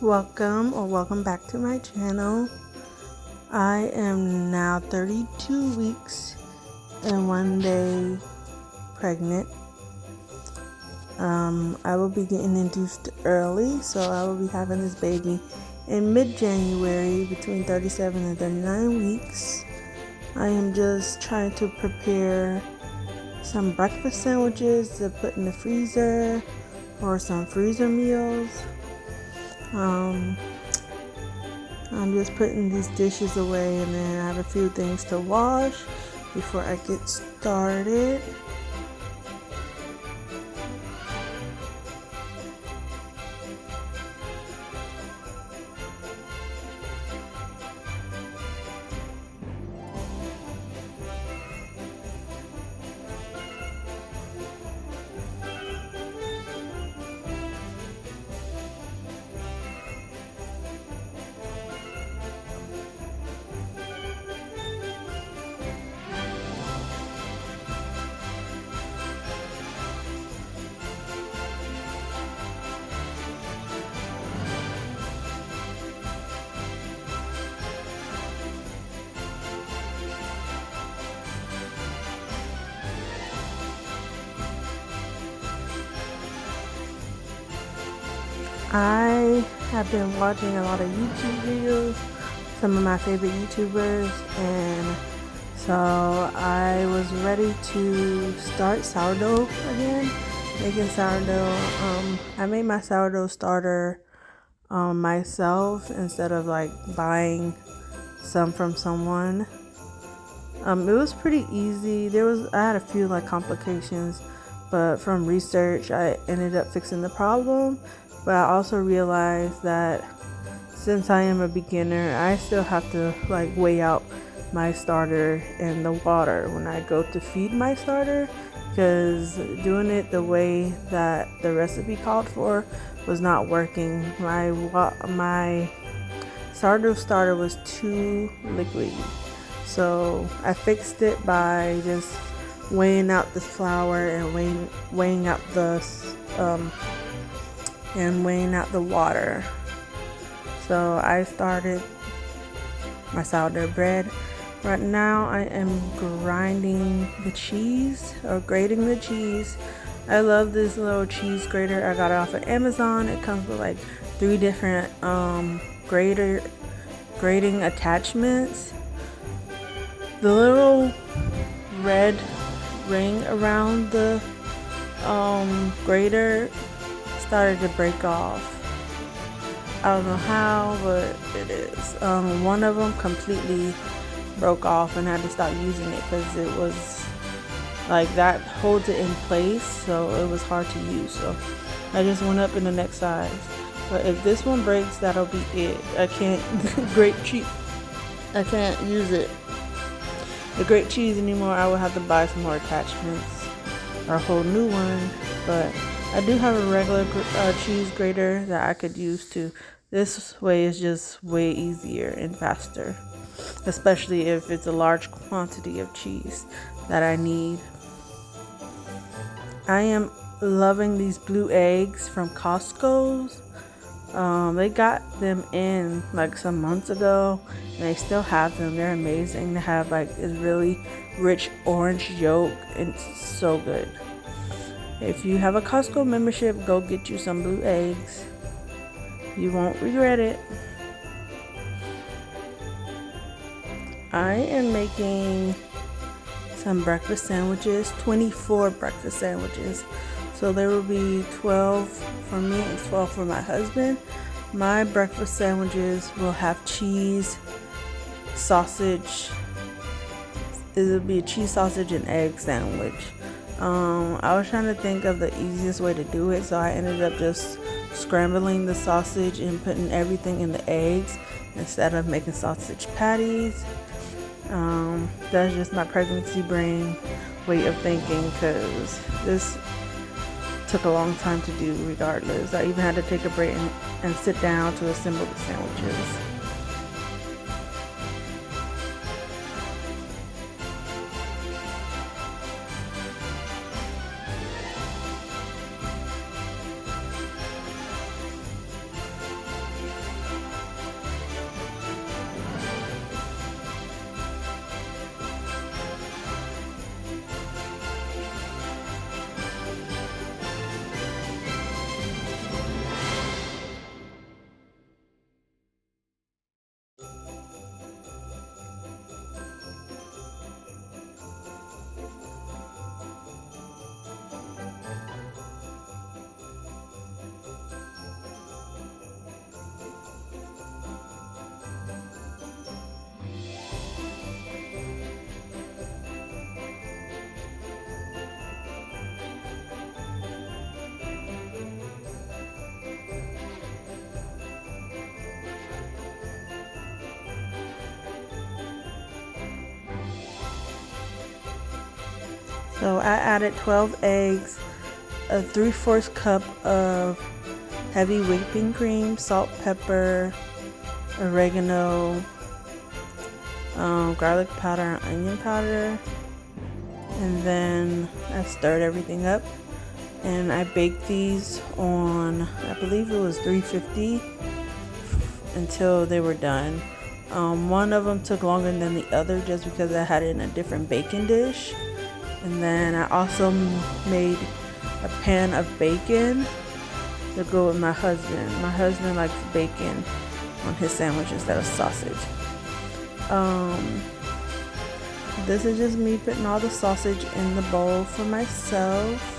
Welcome back to my channel. I am now 32 weeks and 1 day pregnant. I will be getting induced early, so I will be having this baby in mid-January between 37 and 39 weeks. I am just trying to prepare some breakfast sandwiches to put in the freezer or some freezer meals. I'm just putting these dishes away, and then I have a few things to wash before I get started. I have been watching a lot of YouTube videos, some of my favorite YouTubers, and so I was ready to start sourdough again, making sourdough. I made my sourdough starter myself instead of like buying some from someone. It was pretty easy. I had a few like complications, but from research I ended up fixing the problem. But I also realized that since I am a beginner, I still have to like weigh out my starter and the water when I go to feed my starter, because doing it the way that the recipe called for was not working. My sourdough starter was too liquidy, so I fixed it by just weighing out the flour and weighing out the water. So I started my sourdough bread. Right now I am grinding the cheese, or grating the cheese. I love this little cheese grater. I got it off of Amazon. It comes with like 3 different grating attachments. The little red ring around the grater started to break off. I don't know how, but it is. One of them completely broke off, and I had to stop using it because it was like that holds it in place, so it was hard to use. So I just went up in the next size. But if this one breaks, that'll be it. I can't grate cheese. I can't use it. The grate cheese anymore. I will have to buy some more attachments or a whole new one. But I do have a regular cheese grater that I could use too. This way is just way easier and faster, especially if it's a large quantity of cheese that I need. I am loving these blue eggs from Costco's. They got them in like some months ago, and they still have them. They're amazing. They have like this really rich orange yolk, and it's so good. If you have a Costco membership, go get you some blue eggs. You won't regret it. I am making some breakfast sandwiches, 24 breakfast sandwiches. So there will be 12 for me and 12 for my husband. My breakfast sandwiches will have cheese, sausage. It'll be a cheese, sausage, and egg sandwich. I was trying to think of the easiest way to do it, so I ended up just scrambling the sausage and putting everything in the eggs instead of making sausage patties. That's just my pregnancy brain way of thinking, because this took a long time to do regardless. I even had to take a break and sit down to assemble the sandwiches. So I added 12 eggs, a 3/4 cup of heavy whipping cream, salt, pepper, oregano, garlic powder, and onion powder. And then I stirred everything up, and I baked these on, I believe it was 350 until they were done. One of them took longer than the other just because I had it in a different baking dish. And then I also made a pan of bacon to go with my husband. My husband likes bacon on his sandwich instead of sausage. This is just me putting all the sausage in the bowl for myself.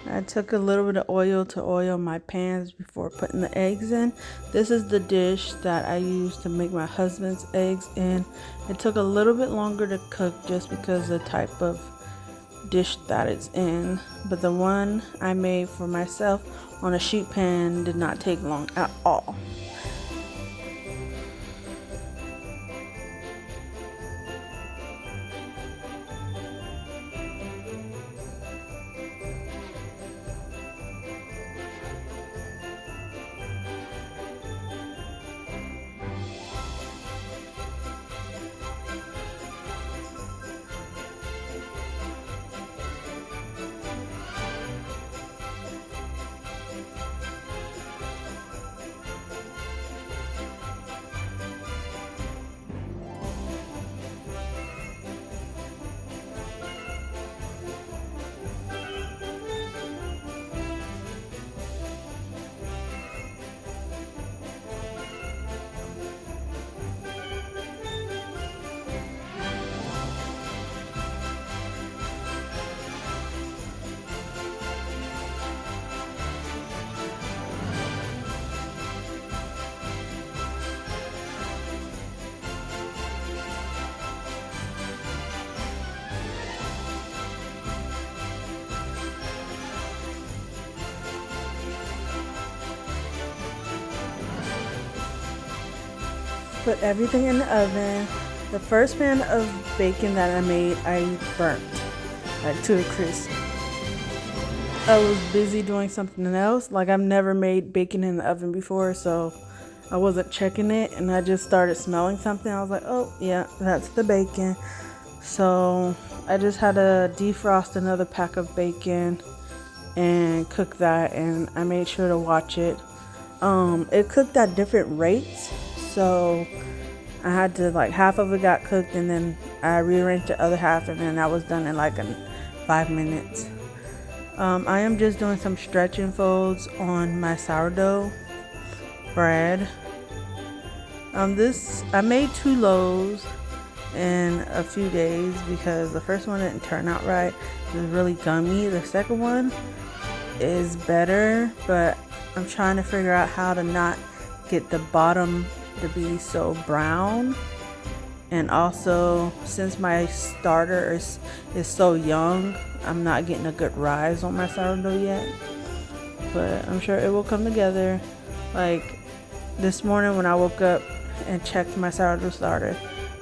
I took a little bit of oil to oil my pans before putting the eggs in. This is the dish that I used to make my husband's eggs in. It took a little bit longer to cook just because of the type of dish that it's in. But the one I made for myself on a sheet pan did not take long at all. Put everything in the oven. The first pan of bacon that I made, I burnt like to a crisp. I was busy doing something else. Like, I've never made bacon in the oven before, so I wasn't checking it, and I just started smelling something. I was like, oh yeah, that's the bacon. So I just had to defrost another pack of bacon and cook that, and I made sure to watch it. It cooked at different rates, so I had to, like, half of it got cooked, and then I rearranged the other half, and then that was done in like 5 minutes. I am just doing some stretch and folds on my sourdough bread. I made 2 loaves in a few days because the first one didn't turn out right. It was really gummy. The second one is better, but I'm trying to figure out how to not get the bottom to be so brown. And also, since my starter is so young, I'm not getting a good rise on my sourdough yet, but I'm sure it will come together. Like this morning when I woke up and checked my sourdough starter,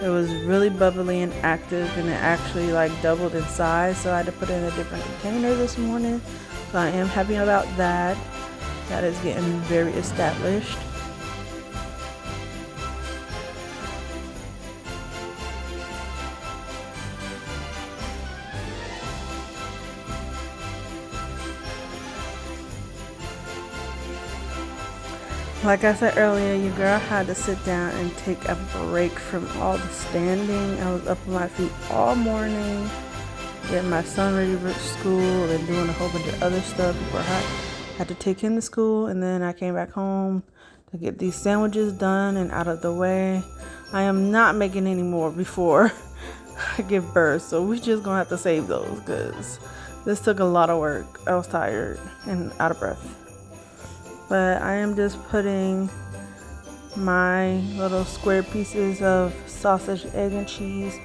it was really bubbly and active, and it actually like doubled in size, so I had to put it in a different container this morning. So I am happy about that. That is getting very established. Like I said earlier, your girl had to sit down and take a break from all the standing. I was up on my feet all morning, getting my son ready for school and doing a whole bunch of other stuff before I had to take him to school. And then I came back home to get these sandwiches done and out of the way. I am not making any more before I give birth, so we just gonna have to save those because this took a lot of work. I was tired and out of breath. But I am just putting my little square pieces of sausage, egg, and cheese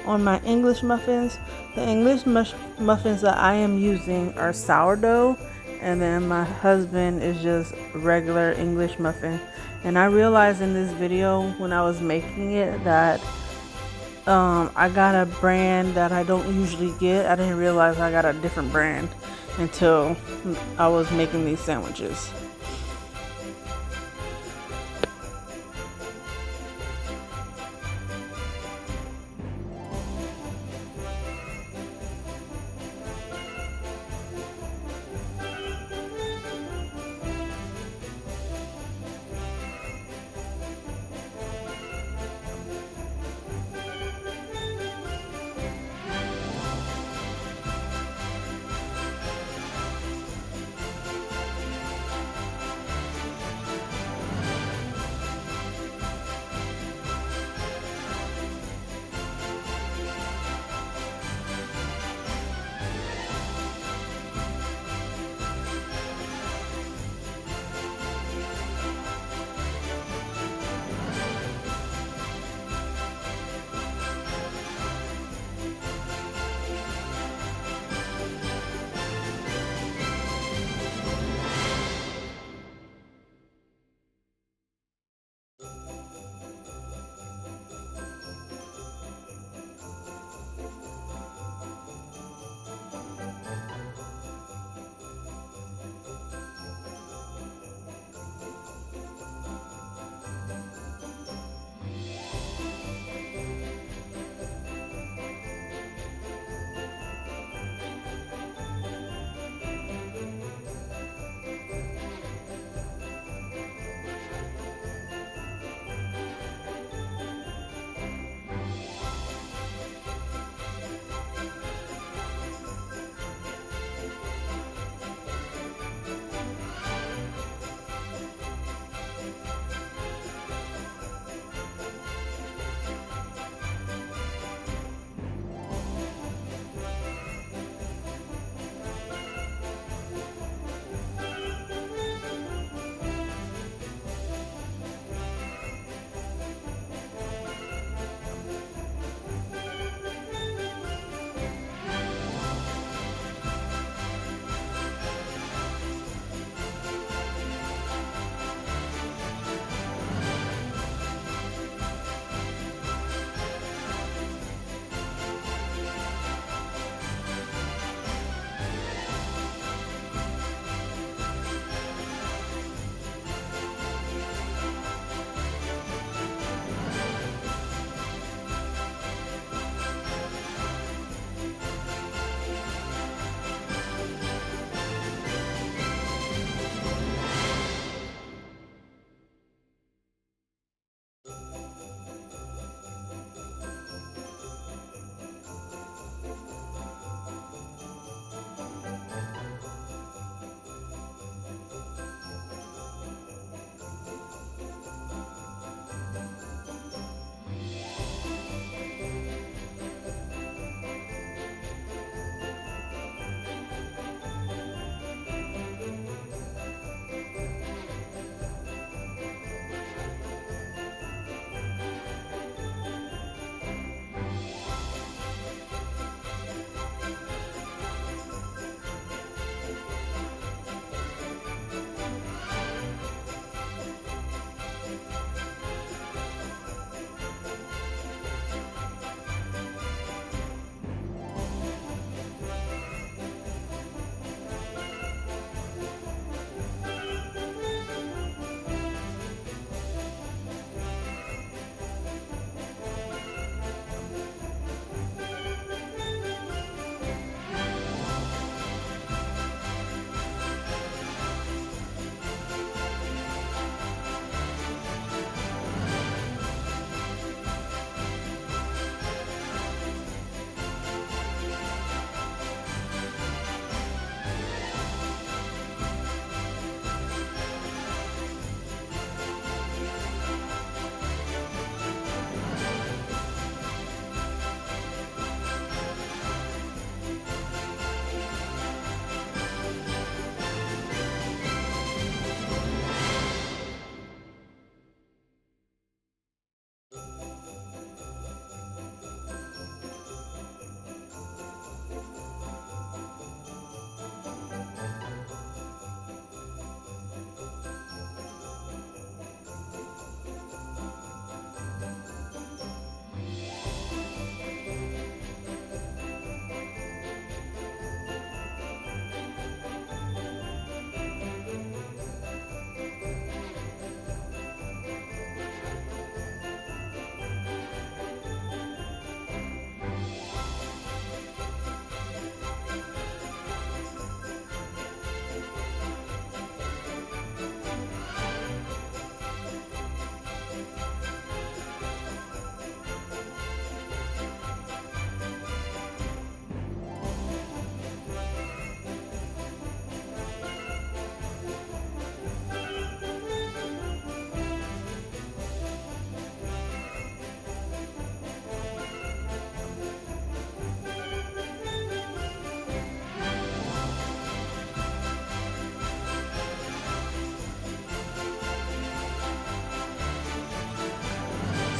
on my English muffins. The English muffins that I am using are sourdough, and then my husband is just regular English muffin. And I realized in this video when I was making it that I got a brand that I don't usually get. I didn't realize I got a different brand until I was making these sandwiches.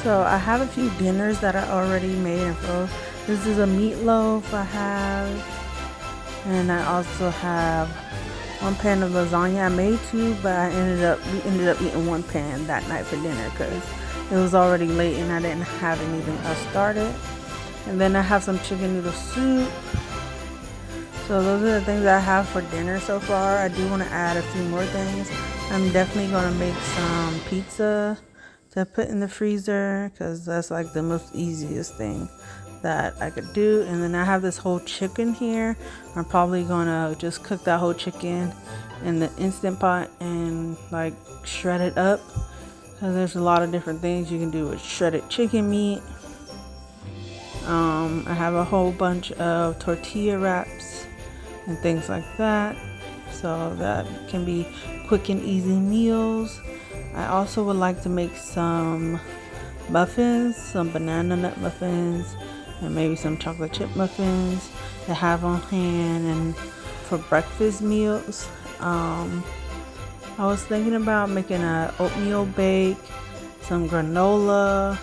So I have a few dinners that are already made and frozen. This is a meatloaf I have, and I also have one pan of lasagna. I made two, but we ended up eating one pan that night for dinner because it was already late and I didn't have anything else started. And then I have some chicken noodle soup. So those are the things I have for dinner so far. I do want to add a few more things. I'm definitely going to make some pizza to put in the freezer because that's like the most easiest thing that I could do. And then I have this whole chicken here. I'm probably going to just cook that whole chicken in the Instant Pot and like shred it up because there's a lot of different things you can do with shredded chicken meat. I have a whole bunch of tortilla wraps and things like that, so that can be quick and easy meals. I also would like to make some muffins, some banana nut muffins, and maybe some chocolate chip muffins to have on hand and for breakfast meals. I was thinking about making an oatmeal bake, some granola,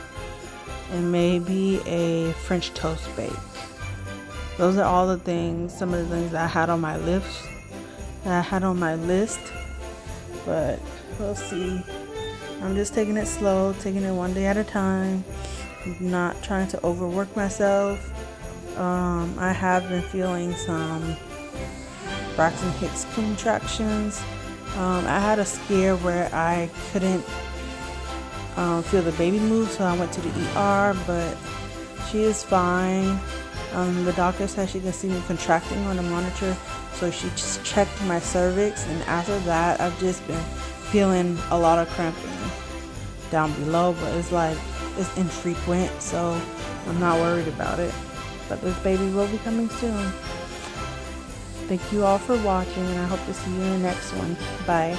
and maybe a French toast bake. Those are all the things, some of the things that I had on my list. But we'll see. I'm just taking it slow, taking it one day at a time. I'm not trying to overwork myself. I have been feeling some Braxton Hicks contractions. I had a scare where I couldn't feel the baby move, so I went to the ER, but she is fine. The doctor said she can see me contracting on the monitor, so she just checked my cervix, and after that I've just been feeling a lot of cramping down below, but it's infrequent, so I'm not worried about it. But this baby will be coming soon. Thank you all for watching, and I hope to see you in the next one. Bye.